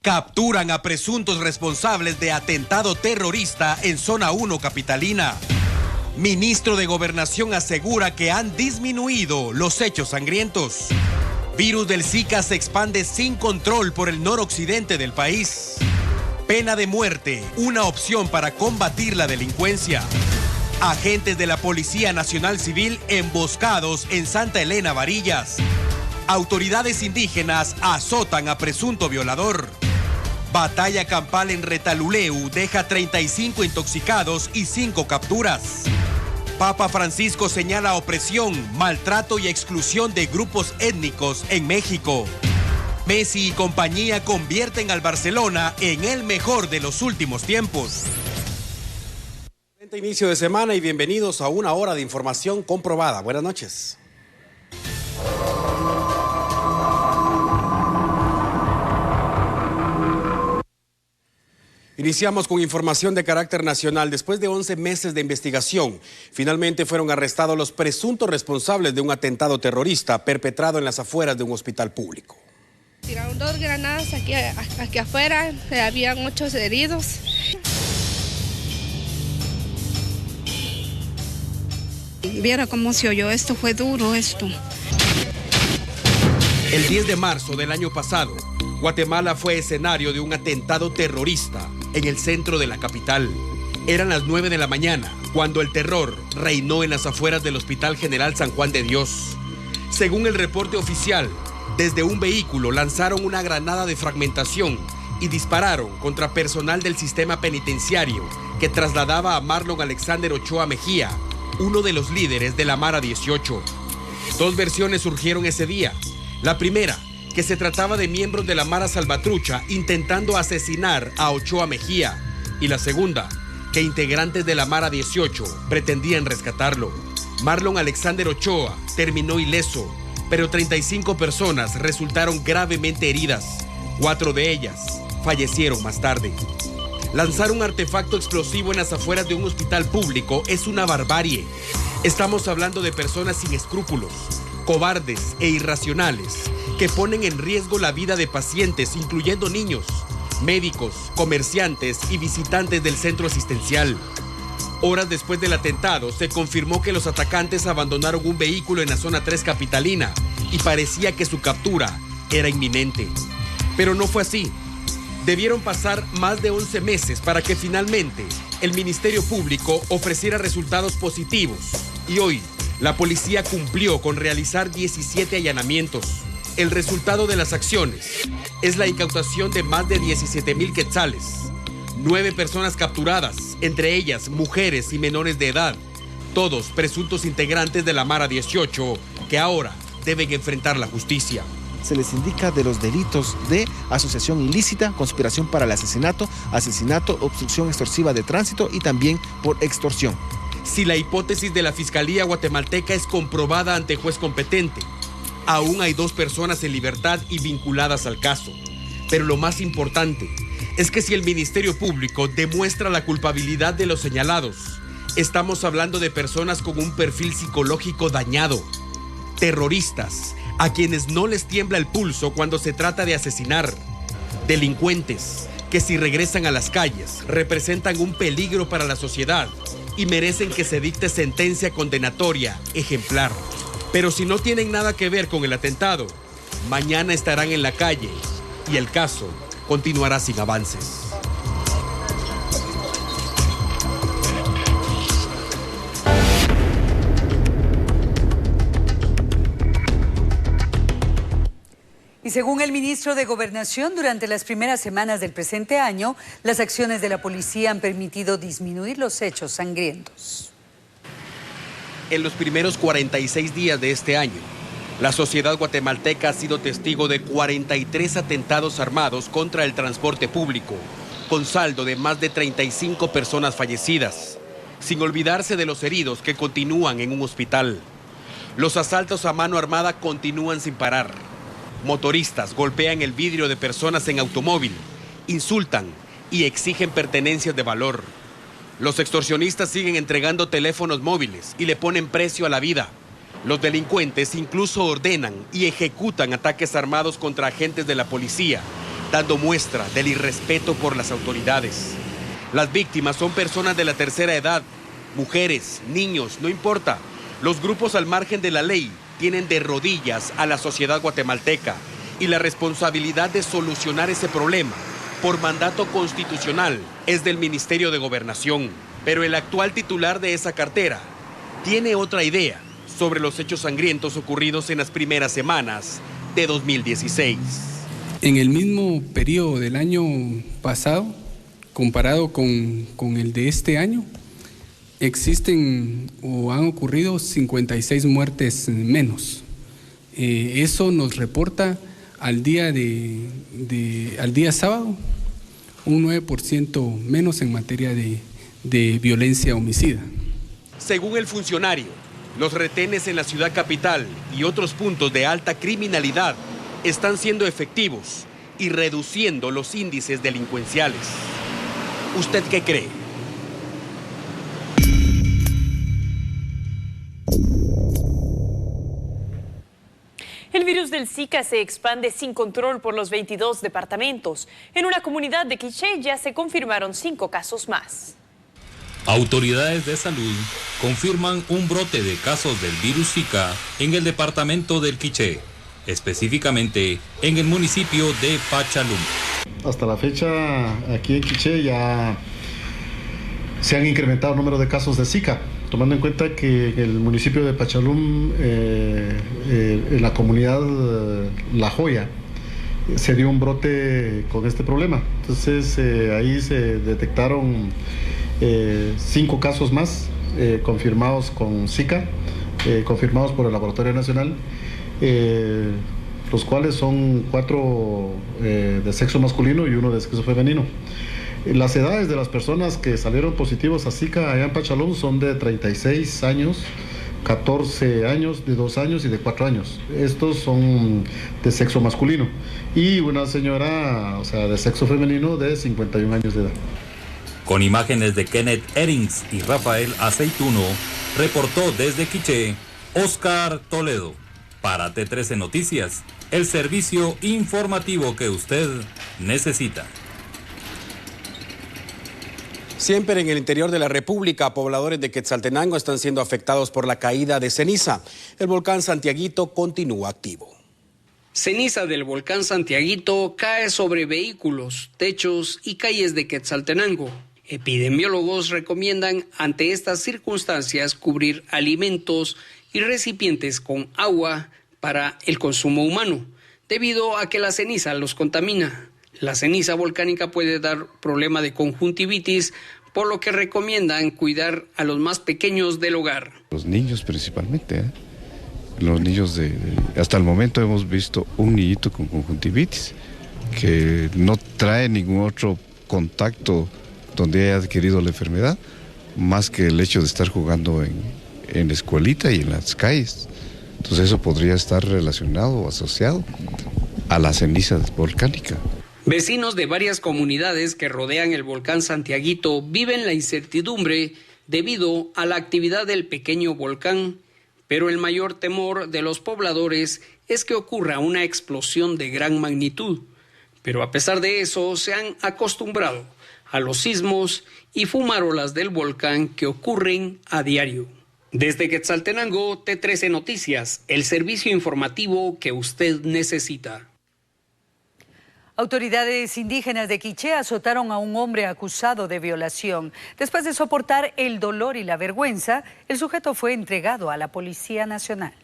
Capturan a presuntos responsables de atentado terrorista en Zona 1 capitalina. Ministro de Gobernación asegura que han disminuido los hechos sangrientos. Virus del Zika se expande sin control por el noroccidente del país. Pena de muerte, una opción para combatir la delincuencia. Agentes de la Policía Nacional Civil emboscados en Santa Elena, Varillas. Autoridades indígenas azotan a presunto violador. Batalla campal en Retaluleu deja 35 intoxicados y 5 capturas. Papa Francisco señala opresión, maltrato y exclusión de grupos étnicos en México. Messi y compañía convierten al Barcelona en el mejor de los últimos tiempos. Inicio de semana y bienvenidos a una hora de información comprobada. Buenas noches. Iniciamos con información de carácter nacional. Después de 11 meses de investigación, finalmente fueron arrestados los presuntos responsables de un atentado terrorista perpetrado en las afueras de un hospital público. Tiraron 2 granadas aquí afuera, habían 8 heridos. Viera cómo se oyó, esto fue duro esto. El 10 de marzo del año pasado, Guatemala fue escenario de un atentado terrorista en el centro de la capital. Eran las 9 de la mañana cuando el terror reinó en las afueras del Hospital General San Juan de Dios. Según el reporte oficial, desde un vehículo lanzaron una granada de fragmentación y dispararon contra personal del sistema penitenciario que trasladaba a Marlon Alexander Ochoa Mejía, uno de los líderes de la Mara 18. 2 versiones surgieron ese día. La primera, que se trataba de miembros de la Mara Salvatrucha intentando asesinar a Ochoa Mejía. Y la segunda, que integrantes de la Mara 18 pretendían rescatarlo. Marlon Alexander Ochoa terminó ileso, pero 35 personas resultaron gravemente heridas. 4 de ellas fallecieron más tarde. Lanzar un artefacto explosivo en las afueras de un hospital público es una barbarie. Estamos hablando de personas sin escrúpulos, cobardes e irracionales, que ponen en riesgo la vida de pacientes, incluyendo niños, médicos, comerciantes y visitantes del centro asistencial. Horas después del atentado, se confirmó que los atacantes abandonaron un vehículo en la zona 3 capitalina y parecía que su captura era inminente. Pero no fue así. Debieron pasar más de 11 meses para que finalmente el Ministerio Público ofreciera resultados positivos. Y hoy, la policía cumplió con realizar 17 allanamientos. El resultado de las acciones es la incautación de más de 17,000 quetzales. 9 personas capturadas, entre ellas mujeres y menores de edad, todos presuntos integrantes de la Mara 18, que ahora deben enfrentar la justicia. Se les indica de los delitos de asociación ilícita, conspiración para el asesinato, obstrucción extorsiva de tránsito y también por extorsión. Si la hipótesis de la Fiscalía guatemalteca es comprobada ante juez competente, aún hay 2 personas en libertad y vinculadas al caso. Pero lo más importante es que si el Ministerio Público demuestra la culpabilidad de los señalados, estamos hablando de personas con un perfil psicológico dañado, terroristas, a quienes no les tiembla el pulso cuando se trata de asesinar, delincuentes que si regresan a las calles representan un peligro para la sociedad y merecen que se dicte sentencia condenatoria ejemplar. Pero si no tienen nada que ver con el atentado, mañana estarán en la calle y el caso continuará sin avances. Y según el ministro de Gobernación, durante las primeras semanas del presente año, las acciones de la policía han permitido disminuir los hechos sangrientos. En los primeros 46 días de este año, la sociedad guatemalteca ha sido testigo de 43 atentados armados contra el transporte público, con saldo de más de 35 personas fallecidas, sin olvidarse de los heridos que continúan en un hospital. Los asaltos a mano armada continúan sin parar. Motoristas golpean el vidrio de personas en automóvil, insultan y exigen pertenencias de valor. Los extorsionistas siguen entregando teléfonos móviles y le ponen precio a la vida. Los delincuentes incluso ordenan y ejecutan ataques armados contra agentes de la policía dando muestra del irrespeto por las autoridades. Las víctimas son personas de la tercera edad, mujeres, niños, no importa. Los grupos al margen de la ley tienen de rodillas a la sociedad guatemalteca y la responsabilidad de solucionar ese problema por mandato constitucional es del Ministerio de Gobernación. Pero el actual titular de esa cartera tiene otra idea sobre los hechos sangrientos ocurridos en las primeras semanas de 2016. En el mismo periodo del año pasado, comparado con el de este año, existen o han ocurrido 56 muertes menos. Eso nos reporta al día sábado un 9% menos en materia de violencia homicida. Según el funcionario, los retenes en la ciudad capital y otros puntos de alta criminalidad están siendo efectivos y reduciendo los índices delincuenciales. ¿Usted qué cree? El virus del Zika se expande sin control por los 22 departamentos. En una comunidad de Quiché ya se confirmaron 5 casos más. Autoridades de salud confirman un brote de casos del virus Zika en el departamento del Quiché, específicamente en el municipio de Pachalum. Hasta la fecha, aquí en Quiché ya se han incrementado el número de casos de Zika, tomando en cuenta que en el municipio de Pachalum, en la comunidad La Joya, se dio un brote con este problema. Entonces ahí se detectaron 5 casos más confirmados con Zika, confirmados por el Laboratorio Nacional, los cuales son 4 de sexo masculino y 1 de sexo femenino. Las edades de las personas que salieron positivos a Zika allá en Pachalum son de 36 años, 14 años, de 2 años y de 4 años. Estos son de sexo masculino. Y una señora, o sea, de sexo femenino de 51 años de edad. Con imágenes de Kenneth Erings y Rafael Aceituno, reportó desde Quiché, Oscar Toledo. Para T13 Noticias, el servicio informativo que usted necesita. Siempre en el interior de la República, pobladores de Quetzaltenango están siendo afectados por la caída de ceniza. El volcán Santiaguito continúa activo. Ceniza del volcán Santiaguito cae sobre vehículos, techos y calles de Quetzaltenango. Epidemiólogos recomiendan ante estas circunstancias cubrir alimentos y recipientes con agua para el consumo humano, debido a que la ceniza los contamina. La ceniza volcánica puede dar problema de conjuntivitis, por lo que recomiendan cuidar a los más pequeños del hogar. Los niños principalmente, los niños hasta el momento hemos visto un niñito con conjuntivitis que no trae ningún otro contacto donde haya adquirido la enfermedad, más que el hecho de estar jugando en la escuelita y en las calles. Entonces eso podría estar relacionado o asociado a la ceniza volcánica. Vecinos de varias comunidades que rodean el volcán Santiaguito viven la incertidumbre debido a la actividad del pequeño volcán, pero el mayor temor de los pobladores es que ocurra una explosión de gran magnitud. Pero a pesar de eso, se han acostumbrado a los sismos y fumarolas del volcán que ocurren a diario. Desde Quetzaltenango, T13 Noticias, el servicio informativo que usted necesita. Autoridades indígenas de Quiché azotaron a un hombre acusado de violación. Después de soportar el dolor y la vergüenza, el sujeto fue entregado a la Policía Nacional.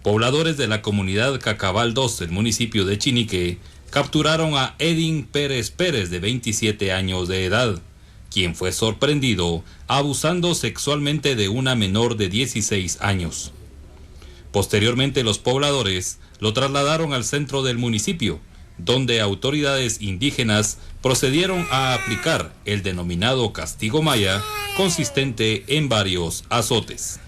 Pobladores de la comunidad Cacabal 2 del municipio de Chinique capturaron a Edin Pérez Pérez, de 27 años de edad, quien fue sorprendido abusando sexualmente de una menor de 16 años. Posteriormente, los pobladores lo trasladaron al centro del municipio, donde autoridades indígenas procedieron a aplicar el denominado castigo maya, consistente en varios azotes.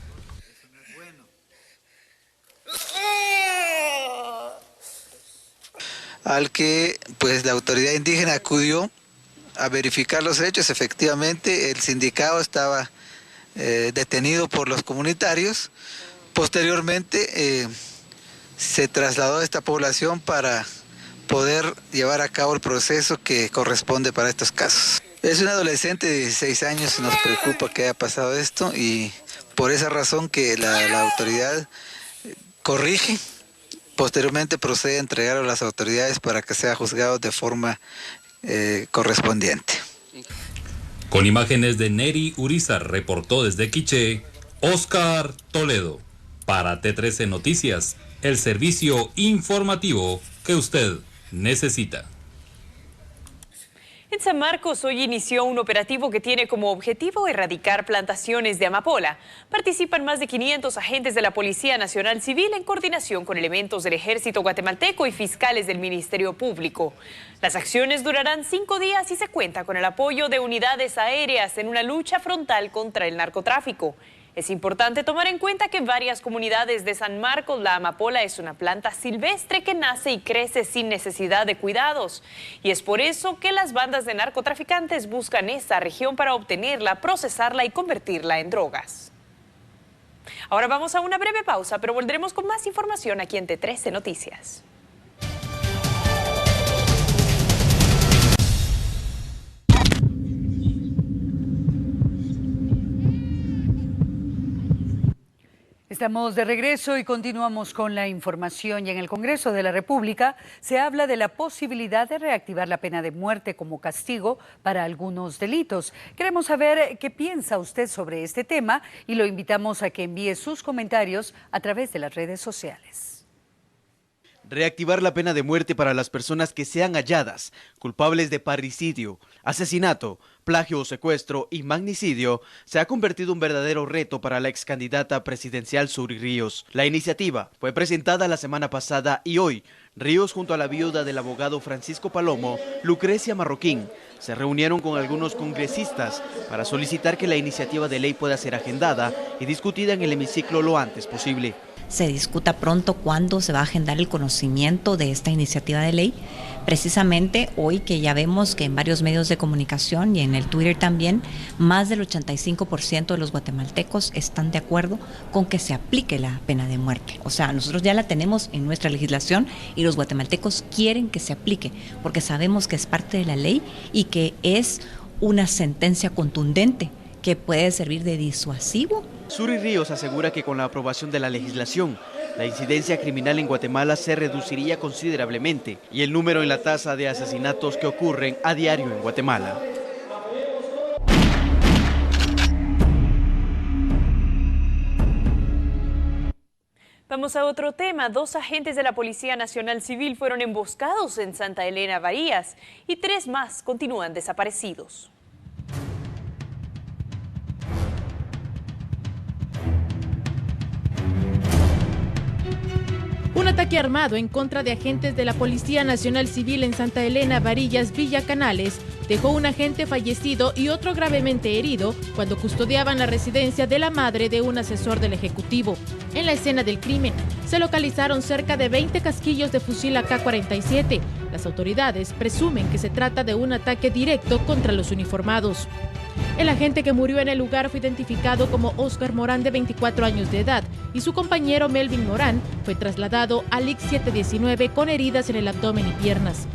Al que pues la autoridad indígena acudió a verificar los hechos. Efectivamente, el sindicado estaba detenido por los comunitarios. Posteriormente se trasladó a esta población para poder llevar a cabo el proceso que corresponde para estos casos. Es un adolescente de 16 años y nos preocupa que haya pasado esto, y por esa razón que la autoridad corrige, posteriormente procede a entregarlo a las autoridades para que sea juzgado de forma correspondiente. Con imágenes de Neri Urizar, reportó desde Quiché, Oscar Toledo. Para T13 Noticias, el servicio informativo que usted necesita. En San Marcos hoy inició un operativo que tiene como objetivo erradicar plantaciones de amapola. Participan más de 500 agentes de la Policía Nacional Civil en coordinación con elementos del Ejército guatemalteco y fiscales del Ministerio Público. Las acciones durarán 5 días y se cuenta con el apoyo de unidades aéreas en una lucha frontal contra el narcotráfico. Es importante tomar en cuenta que en varias comunidades de San Marcos la amapola es una planta silvestre que nace y crece sin necesidad de cuidados. Y es por eso que las bandas de narcotraficantes buscan esta región para obtenerla, procesarla y convertirla en drogas. Ahora vamos a una breve pausa, pero volveremos con más información aquí en T13 Noticias. Estamos de regreso y continuamos con la información. Y en el Congreso de la República se habla de la posibilidad de reactivar la pena de muerte como castigo para algunos delitos. Queremos saber qué piensa usted sobre este tema y lo invitamos a que envíe sus comentarios a través de las redes sociales. Reactivar la pena de muerte para las personas que sean halladas culpables de parricidio, asesinato, plagio o secuestro y magnicidio se ha convertido en un verdadero reto para la excandidata presidencial Suri Ríos. La iniciativa fue presentada la semana pasada y hoy Ríos, junto a la viuda del abogado Francisco Palomo, Lucrecia Marroquín, se reunieron con algunos congresistas para solicitar que la iniciativa de ley pueda ser agendada y discutida en el hemiciclo lo antes posible. Se discuta pronto cuándo se va a agendar el conocimiento de esta iniciativa de ley. Precisamente hoy que ya vemos que en varios medios de comunicación y en el Twitter también, más del 85% de los guatemaltecos están de acuerdo con que se aplique la pena de muerte. O sea, nosotros ya la tenemos en nuestra legislación y los guatemaltecos quieren que se aplique porque sabemos que es parte de la ley y que es una sentencia contundente que puede servir de disuasivo. Suri Ríos asegura que con la aprobación de la legislación, la incidencia criminal en Guatemala se reduciría considerablemente y el número en la tasa de asesinatos que ocurren a diario en Guatemala. Vamos a otro tema. 2 agentes de la Policía Nacional Civil fueron emboscados en Santa Elena, Varillas, y 3 más continúan desaparecidos. Un ataque armado en contra de agentes de la Policía Nacional Civil en Santa Elena, Varillas, Villa Canales, dejó un agente fallecido y otro gravemente herido cuando custodiaban la residencia de la madre de un asesor del Ejecutivo. En la escena del crimen se localizaron cerca de 20 casquillos de fusil AK-47. Las autoridades presumen que se trata de un ataque directo contra los uniformados. El agente que murió en el lugar fue identificado como Oscar Morán, de 24 años de edad, y su compañero Melvin Morán fue trasladado al IC 719 con heridas en el abdomen y piernas.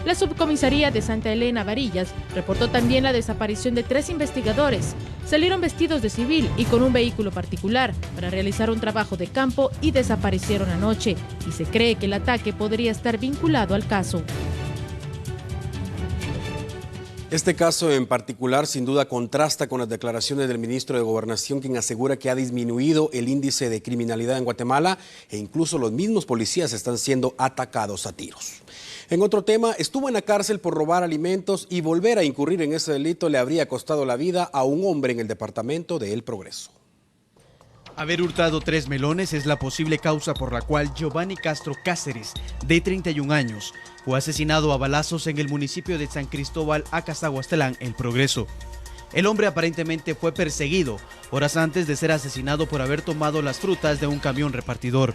La subcomisaría de Santa Elena, Varillas, reportó también la desaparición de 3 investigadores. Salieron vestidos de civil y con un vehículo particular para realizar un trabajo de campo y desaparecieron anoche, y se cree que el ataque podría estar vinculado al caso. Este caso en particular sin duda contrasta con las declaraciones del ministro de Gobernación, quien asegura que ha disminuido el índice de criminalidad en Guatemala e incluso los mismos policías están siendo atacados a tiros. En otro tema, estuvo en la cárcel por robar alimentos y volver a incurrir en ese delito le habría costado la vida a un hombre en el departamento de El Progreso. Haber hurtado 3 melones es la posible causa por la cual Giovanni Castro Cáceres, de 31 años, fue asesinado a balazos en el municipio de San Cristóbal, Acazahuastlán, El Progreso. El hombre aparentemente fue perseguido horas antes de ser asesinado por haber tomado las frutas de un camión repartidor.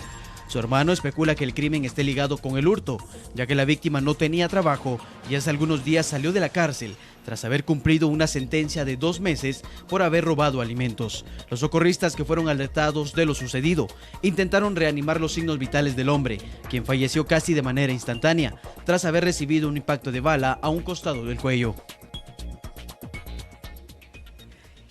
Su hermano especula que el crimen esté ligado con el hurto, ya que la víctima no tenía trabajo y hace algunos días salió de la cárcel tras haber cumplido una sentencia de 2 meses por haber robado alimentos. Los socorristas, que fueron alertados de lo sucedido, intentaron reanimar los signos vitales del hombre, quien falleció casi de manera instantánea, tras haber recibido un impacto de bala a un costado del cuello.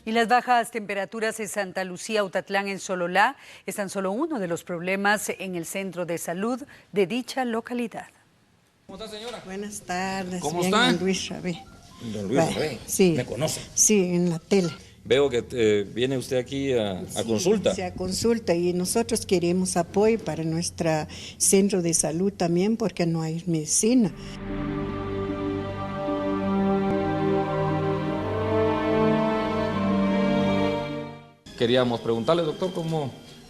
Y las bajas temperaturas en Santa Lucía, Utatlán, en Sololá, es tan solo uno de los problemas en el centro de salud de dicha localidad. ¿Cómo está, señora? Buenas tardes. ¿Cómo bien, está? Don Luis Rabé. Don Luis Rabé, sí. ¿me conoce? Sí, en la tele. Veo que viene usted aquí a consulta. Sí, a consulta, y nosotros queremos apoyo para nuestro centro de salud también porque no hay medicina. Queríamos preguntarle, doctor,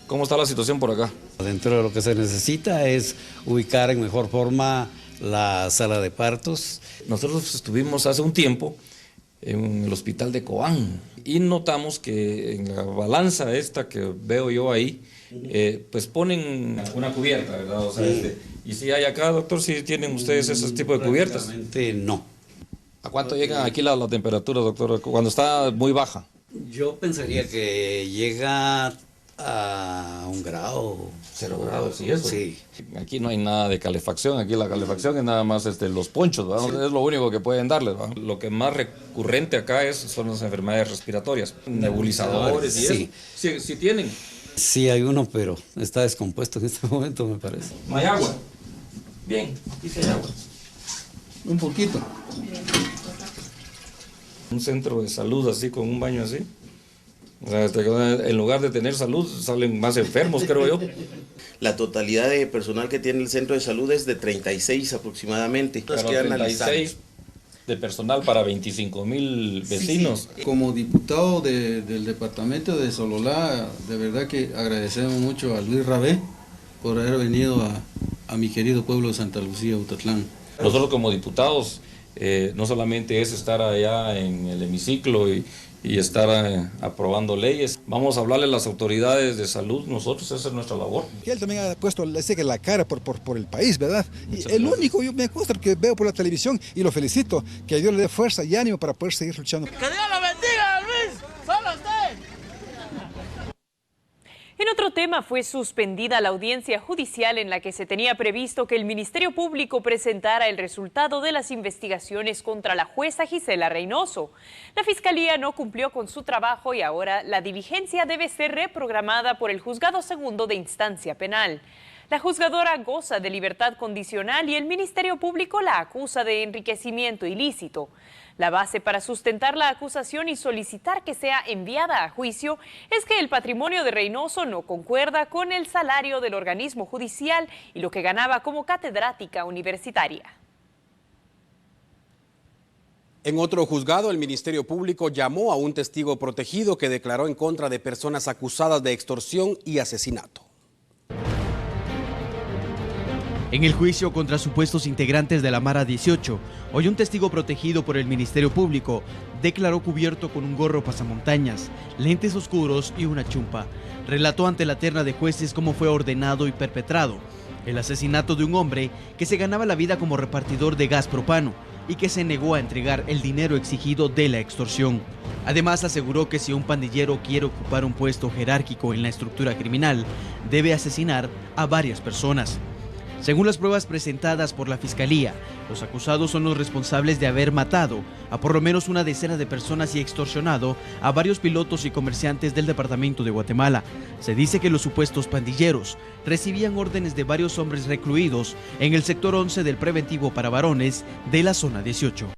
¿cómo está la situación por acá? Dentro de lo que se necesita es ubicar en mejor forma la sala de partos. Nosotros estuvimos hace un tiempo en el hospital de Cobán y notamos que en la balanza esta que veo yo ahí, pues ponen una cubierta, ¿verdad? O sea, y si hay acá, doctor, si tienen ustedes ese tipo de cubiertas. Prácticamente no. ¿A cuánto llega aquí la temperatura, doctor, cuando está muy baja? Yo pensaría que llega a 1 grado. 0 grados, ¿y eso? Sí. Aquí no hay nada de calefacción, aquí la calefacción es nada más los ponchos, ¿verdad? Sí. Es lo único que pueden darles, ¿verdad? Lo que más recurrente acá son las enfermedades respiratorias, nebulizadores y sí. Eso. ¿Sí tienen? Sí hay uno, pero está descompuesto en este momento, me parece. ¿No hay agua? Bien, aquí sí hay agua. Un poquito. Un centro de salud así, con un baño así. O sea, en lugar de tener salud, salen más enfermos, creo yo. La totalidad de personal que tiene el centro de salud es de 36 aproximadamente. Pero 36 de personal para 25,000 vecinos. Sí. Como diputado del departamento de Sololá, de verdad que agradecemos mucho a Luis Rabé por haber venido a mi querido pueblo de Santa Lucía, Utatlán. Nosotros como diputados, no solamente es estar allá en el hemiciclo y estar aprobando leyes. Vamos a hablarle a las autoridades de salud, nosotros, esa es nuestra labor. Y él también ha puesto la cara por el país, ¿verdad? Y el único, yo me gusta que veo por la televisión y lo felicito, que Dios le dé fuerza y ánimo para poder seguir luchando. ¡Que Dios lo bendiga, Luis! ¡Solo usted! En otro tema, fue suspendida la audiencia judicial en la que se tenía previsto que el Ministerio Público presentara el resultado de las investigaciones contra la jueza Gisela Reynoso. La Fiscalía no cumplió con su trabajo y ahora la diligencia debe ser reprogramada por el Juzgado Segundo de Instancia Penal. La juzgadora goza de libertad condicional y el Ministerio Público la acusa de enriquecimiento ilícito. La base para sustentar la acusación y solicitar que sea enviada a juicio es que el patrimonio de Reynoso no concuerda con el salario del organismo judicial y lo que ganaba como catedrática universitaria. En otro juzgado, el Ministerio Público llamó a un testigo protegido que declaró en contra de personas acusadas de extorsión y asesinato. En el juicio contra supuestos integrantes de la Mara 18, hoy un testigo protegido por el Ministerio Público declaró cubierto con un gorro pasamontañas, lentes oscuros y una chumpa. Relató ante la terna de jueces cómo fue ordenado y perpetrado el asesinato de un hombre que se ganaba la vida como repartidor de gas propano y que se negó a entregar el dinero exigido de la extorsión. Además, aseguró que si un pandillero quiere ocupar un puesto jerárquico en la estructura criminal, debe asesinar a varias personas. Según las pruebas presentadas por la Fiscalía, los acusados son los responsables de haber matado a por lo menos una decena de personas y extorsionado a varios pilotos y comerciantes del departamento de Guatemala. Se dice que los supuestos pandilleros recibían órdenes de varios hombres recluidos en el sector 11 del preventivo para varones de la zona 18.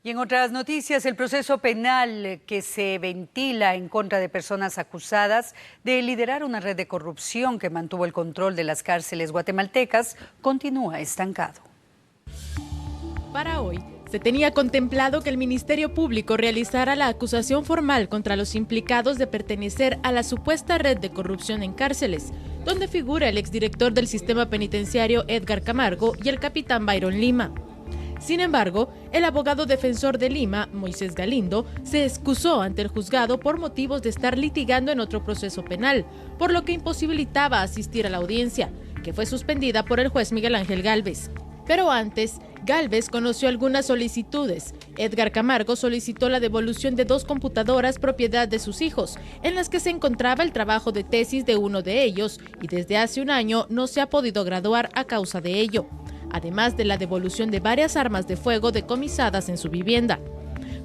Y en otras noticias, el proceso penal que se ventila en contra de personas acusadas de liderar una red de corrupción que mantuvo el control de las cárceles guatemaltecas continúa estancado. Para hoy, se tenía contemplado que el Ministerio Público realizara la acusación formal contra los implicados de pertenecer a la supuesta red de corrupción en cárceles, donde figura el exdirector del sistema penitenciario Edgar Camargo y el capitán Byron Lima. Sin embargo, el abogado defensor de Lima, Moisés Galindo, se excusó ante el juzgado por motivos de estar litigando en otro proceso penal, por lo que imposibilitaba asistir a la audiencia, que fue suspendida por el juez Miguel Ángel Gálvez. Pero antes, Gálvez conoció algunas solicitudes. Edgar Camargo solicitó la devolución de 2 computadoras propiedad de sus hijos, en las que se encontraba el trabajo de tesis de uno de ellos, y desde hace un año no se ha podido graduar a causa de ello, además de la devolución de varias armas de fuego decomisadas en su vivienda.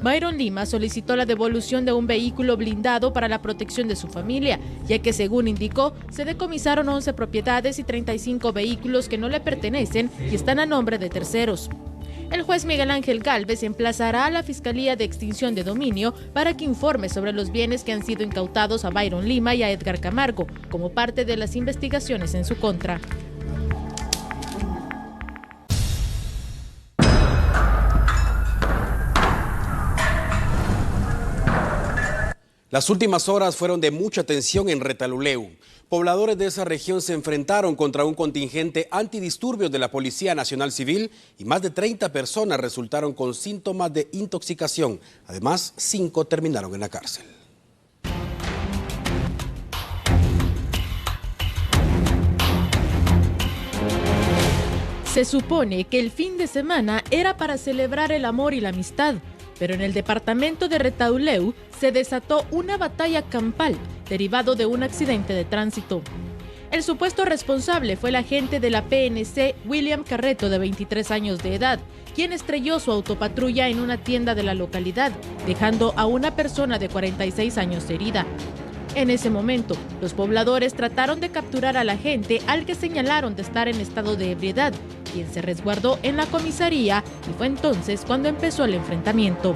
Byron Lima solicitó la devolución de un vehículo blindado para la protección de su familia, ya que según indicó, se decomisaron 11 propiedades y 35 vehículos que no le pertenecen y están a nombre de terceros. El juez Miguel Ángel Gálvez emplazará a la Fiscalía de Extinción de Dominio para que informe sobre los bienes que han sido incautados a Byron Lima y a Edgar Camargo, como parte de las investigaciones en su contra. Las últimas horas fueron de mucha tensión en Retaluleu. Pobladores de esa región se enfrentaron contra un contingente antidisturbios de la Policía Nacional Civil y más de 30 personas resultaron con síntomas de intoxicación. Además, 5 terminaron en la cárcel. Se supone que el fin de semana era para celebrar el amor y la amistad, pero en el departamento de Retaluleu se desató una batalla campal derivado de un accidente de tránsito. El supuesto responsable fue el agente de la PNC, William Carreto, de 23 años de edad, quien estrelló su autopatrulla en una tienda de la localidad, dejando a una persona de 46 años herida. En ese momento, los pobladores trataron de capturar al agente, al que señalaron de estar en estado de ebriedad, quien se resguardó en la comisaría, y fue entonces cuando empezó el enfrentamiento.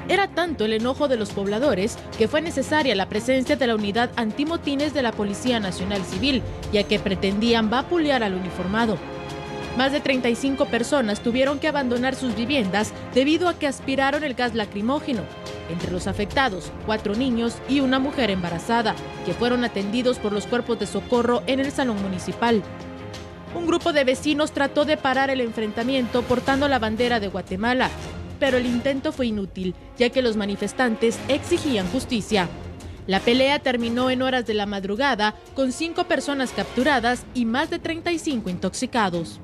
Era tanto el enojo de los pobladores que fue necesaria la presencia de la unidad antimotines de la Policía Nacional Civil, ya que pretendían vapulear al uniformado. Más de 35 personas tuvieron que abandonar sus viviendas debido a que aspiraron el gas lacrimógeno. Entre los afectados, 4 niños y una mujer embarazada, que fueron atendidos por los cuerpos de socorro en el salón municipal. Un grupo de vecinos trató de parar el enfrentamiento portando la bandera de Guatemala, pero el intento fue inútil, ya que los manifestantes exigían justicia. La pelea terminó en horas de la madrugada, con 5 personas capturadas y más de 35 intoxicados.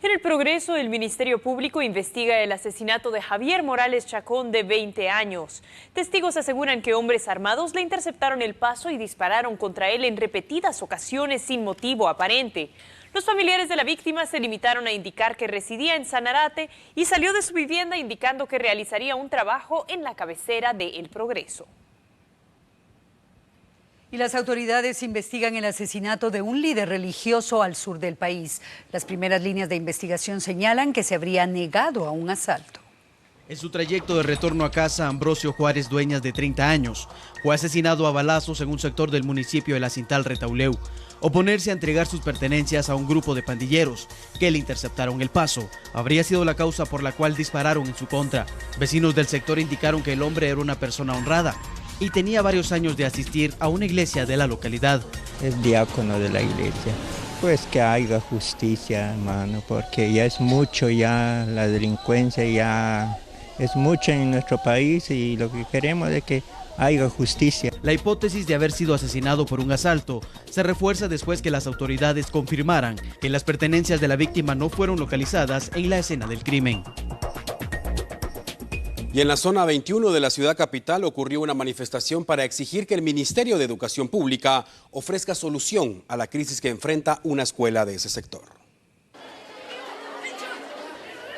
En el Progreso, el Ministerio Público investiga el asesinato de Javier Morales Chacón, de 20 años. Testigos aseguran que hombres armados le interceptaron el paso y dispararon contra él en repetidas ocasiones sin motivo aparente. Los familiares de la víctima se limitaron a indicar que residía en Sanarate y salió de su vivienda indicando que realizaría un trabajo en la cabecera de El Progreso. Y las autoridades investigan el asesinato de un líder religioso al sur del país. Las primeras líneas de investigación señalan que se habría negado a un asalto. En su trayecto de retorno a casa, Ambrosio Juárez Dueñas, de 30 años, fue asesinado a balazos en un sector del municipio de La Cintal, Retaluleu. Oponerse a entregar sus pertenencias a un grupo de pandilleros que le interceptaron el paso habría sido la causa por la cual dispararon en su contra. Vecinos del sector indicaron que el hombre era una persona honrada y tenía varios años de asistir a una iglesia de la localidad. Es diácono de la iglesia. Pues que haya justicia, hermano, porque ya es mucho, ya la delincuencia ya es mucho en nuestro país y lo que queremos es que haya justicia. La hipótesis de haber sido asesinado por un asalto se refuerza después que las autoridades confirmaran que las pertenencias de la víctima no fueron localizadas en la escena del crimen. Y en la zona 21 de la ciudad capital ocurrió una manifestación para exigir que el Ministerio de Educación Pública ofrezca solución a la crisis que enfrenta una escuela de ese sector.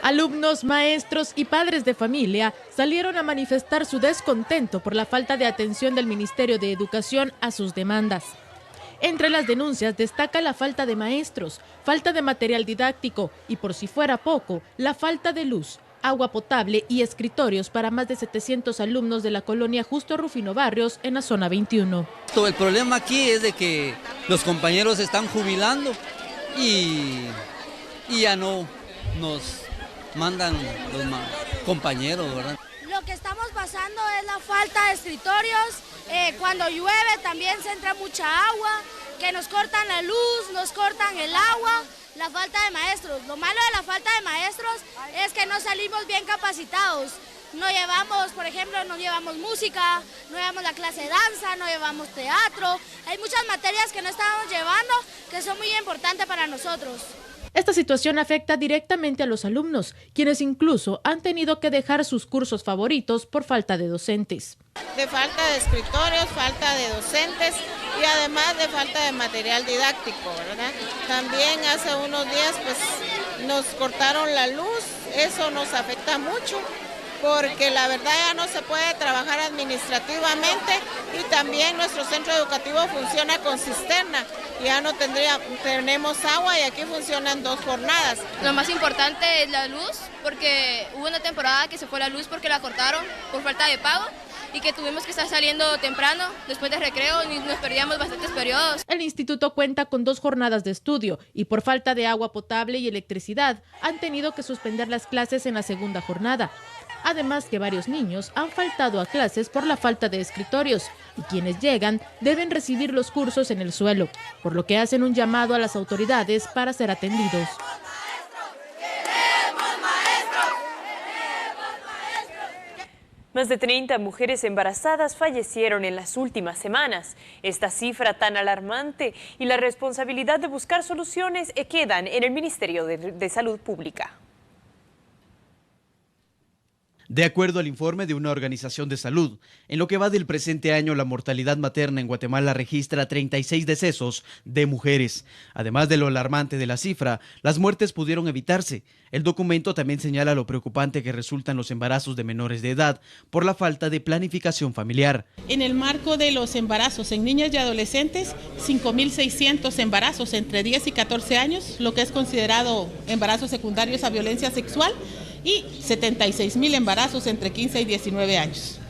Alumnos, maestros y padres de familia salieron a manifestar su descontento por la falta de atención del Ministerio de Educación a sus demandas. Entre las denuncias destaca la falta de maestros, falta de material didáctico y, por si fuera poco, la falta de luz, agua potable y escritorios para más de 700 alumnos de la colonia Justo Rufino Barrios en la zona 21. El problema aquí es de que los compañeros se están jubilando y ya no nos mandan los compañeros, ¿verdad? Lo que estamos pasando es la falta de escritorios Cuando llueve también se entra mucha agua, que nos cortan la luz, nos cortan el agua, la falta de maestros. Lo malo de la falta de maestros es que no salimos bien capacitados. No llevamos, por ejemplo, no llevamos música, no llevamos la clase de danza, no llevamos teatro. Hay muchas materias que no estamos llevando que son muy importantes para nosotros. Esta situación afecta directamente a los alumnos, quienes incluso han tenido que dejar sus cursos favoritos por falta de docentes. De falta de escritorios, falta de docentes y además de falta de material didáctico, ¿verdad? También hace unos días pues nos cortaron la luz, eso nos afecta mucho, porque la verdad ya no se puede trabajar administrativamente y también nuestro centro educativo funciona con cisterna. Ya no tenemos agua y aquí funcionan 2 jornadas. Lo más importante es la luz, porque hubo una temporada que se fue la luz porque la cortaron por falta de pago y que tuvimos que estar saliendo temprano después de recreo y nos perdíamos bastantes periodos. El instituto cuenta con 2 jornadas de estudio y por falta de agua potable y electricidad han tenido que suspender las clases en la segunda jornada. Además que varios niños han faltado a clases por la falta de escritorios y quienes llegan deben recibir los cursos en el suelo, por lo que hacen un llamado a las autoridades para ser atendidos. Más de 30 mujeres embarazadas fallecieron en las últimas semanas. Esta cifra tan alarmante y la responsabilidad de buscar soluciones quedan en el Ministerio de Salud Pública. De acuerdo al informe de una organización de salud, en lo que va del presente año, la mortalidad materna en Guatemala registra 36 decesos de mujeres. Además de lo alarmante de la cifra, las muertes pudieron evitarse. El documento también señala lo preocupante que resultan los embarazos de menores de edad por la falta de planificación familiar. En el marco de los embarazos en niñas y adolescentes, 5.600 embarazos entre 10 y 14 años, lo que es considerado embarazos secundarios a violencia sexual, y 76.000 embarazos entre 15 y 19 años.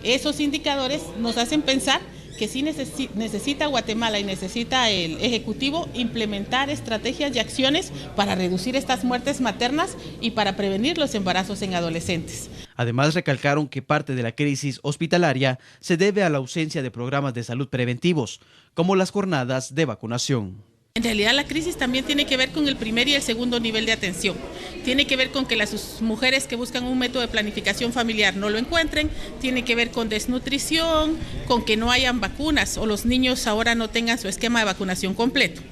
Esos indicadores nos hacen pensar que sí necesita Guatemala y necesita el Ejecutivo implementar estrategias y acciones para reducir estas muertes maternas y para prevenir los embarazos en adolescentes. Además, recalcaron que parte de la crisis hospitalaria se debe a la ausencia de programas de salud preventivos, como las jornadas de vacunación. En realidad la crisis también tiene que ver con el primer y el segundo nivel de atención. Tiene que ver con que las mujeres que buscan un método de planificación familiar no lo encuentren, tiene que ver con desnutrición, con que no hayan vacunas o los niños ahora no tengan su esquema de vacunación completo.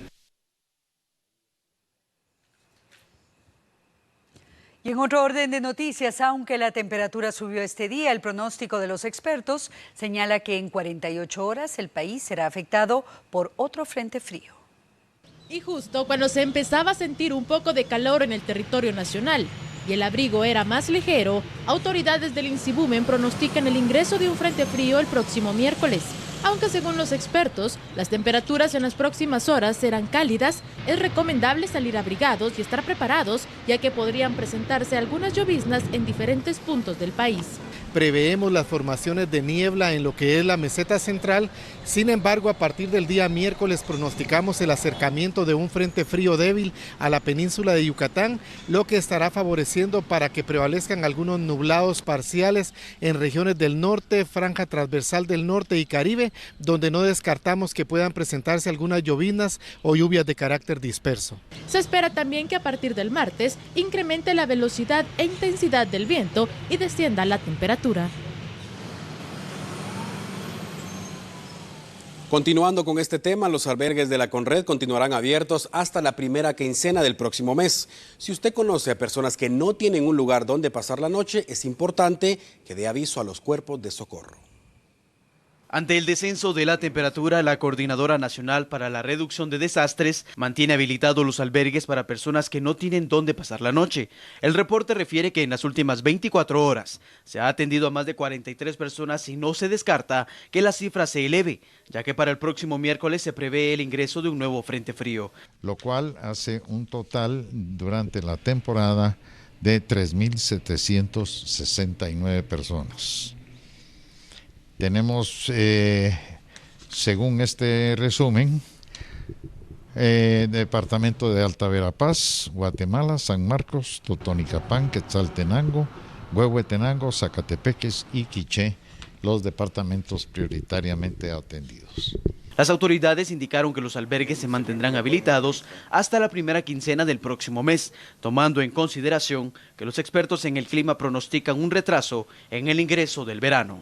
Y en otro orden de noticias, aunque la temperatura subió este día, el pronóstico de los expertos señala que en 48 horas el país será afectado por otro frente frío. Y justo cuando se empezaba a sentir un poco de calor en el territorio nacional y el abrigo era más ligero, autoridades del INSIBUMEN pronostican el ingreso de un frente frío el próximo miércoles. Aunque según los expertos, las temperaturas en las próximas horas serán cálidas, es recomendable salir abrigados y estar preparados, ya que podrían presentarse algunas lloviznas en diferentes puntos del país. Preveemos las formaciones de niebla en lo que es la meseta central. Sin embargo, a partir del día miércoles pronosticamos el acercamiento de un frente frío débil a la península de Yucatán, lo que estará favoreciendo para que prevalezcan algunos nublados parciales en regiones del norte, franja transversal del norte y Caribe, donde no descartamos que puedan presentarse algunas lloviznas o lluvias de carácter disperso. Se espera también que a partir del martes incremente la velocidad e intensidad del viento y descienda la temperatura. Continuando con este tema, los albergues de la Conred continuarán abiertos hasta la primera quincena del próximo mes. Si usted conoce a personas que no tienen un lugar donde pasar la noche, es importante que dé aviso a los cuerpos de socorro. Ante el descenso de la temperatura, la Coordinadora Nacional para la Reducción de Desastres mantiene habilitados los albergues para personas que no tienen dónde pasar la noche. El reporte refiere que en las últimas 24 horas se ha atendido a más de 43 personas y no se descarta que la cifra se eleve, ya que para el próximo miércoles se prevé el ingreso de un nuevo frente frío. Lo cual hace un total durante la temporada de 3.769 personas. Tenemos, según este resumen, departamento de Alta Verapaz, Guatemala, San Marcos, Totonicapán, Quetzaltenango, Huehuetenango, Zacatepeques y Quiché, los departamentos prioritariamente atendidos. Las autoridades indicaron que los albergues se mantendrán habilitados hasta la primera quincena del próximo mes, tomando en consideración que los expertos en el clima pronostican un retraso en el ingreso del verano.